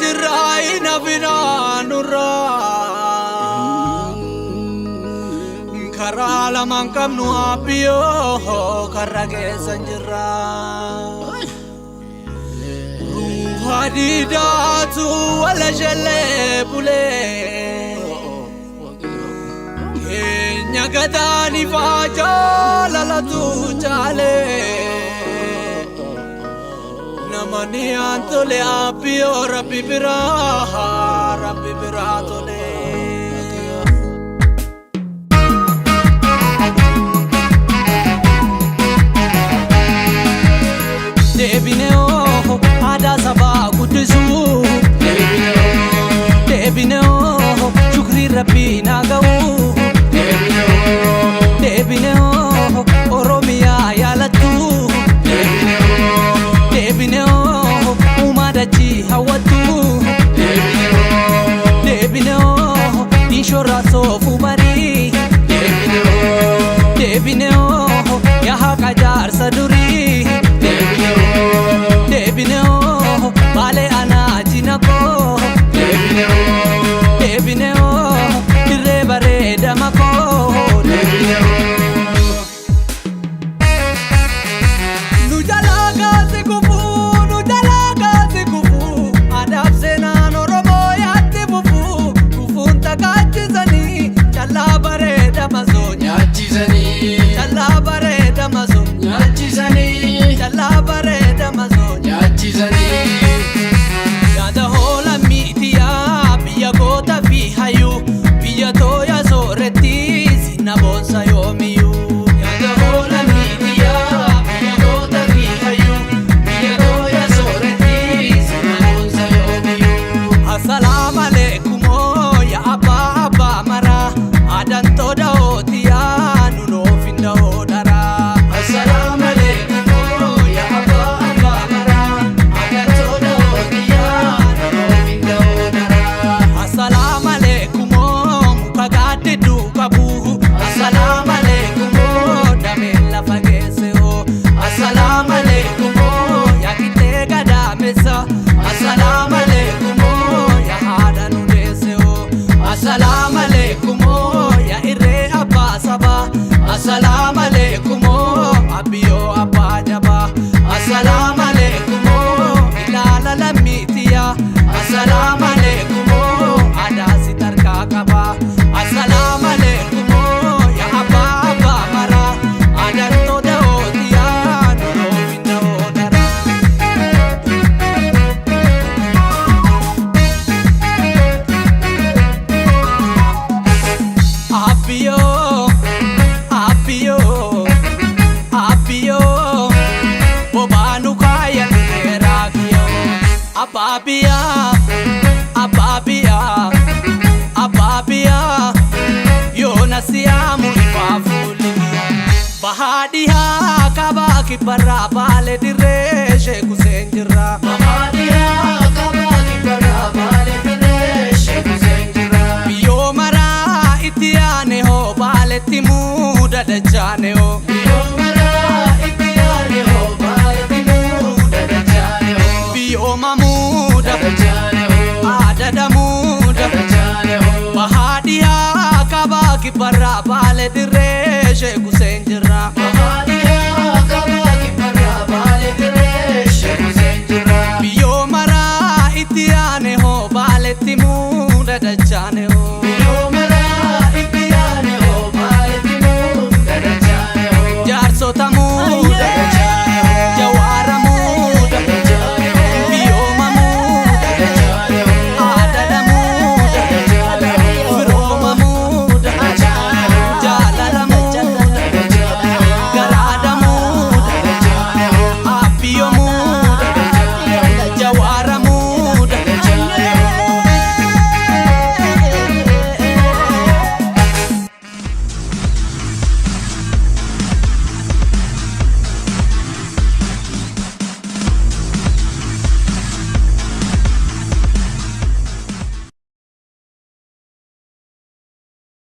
jirai na binanura karala mankam nu apio karage sanjira hadidatu wala jale bule nyagadani fajala la tu chale namani antole apio rabbi biratole debineo ada saba kudisu debineo shukri rabbi nagau debineo oromia yalatu debineo umadaji hawatu debineo dishora sofu bari debineo yahakajar saduri debineo bale anajinako debineo direbare damako Assalamu alaikum abiyo abajaba assalamu alaikum ilala lamitiya assalamu alaikum adasi tarka kaba assalamu alaikum ya ababa mara adanto deotiya no winda odara abiyo Ababia yonasiamu ifafuli bahadiha kabaki parabale direshe kusenjira bahadiha kabaki parabale direshe kusenjira biyo mara itiane ho bale timuda dachane ho biyo mara itiane ho bale timuda dachane ho biyo mamuda dachane ho adada muda dachane ho bahadiha kabaki parabale direshe kusenjira bahadiha kabaki parabale direshe kusenjira biyo mara itiane ho bale timuda dachane ho biyo mara itiane ho bale timuda dachane ho jarso tamu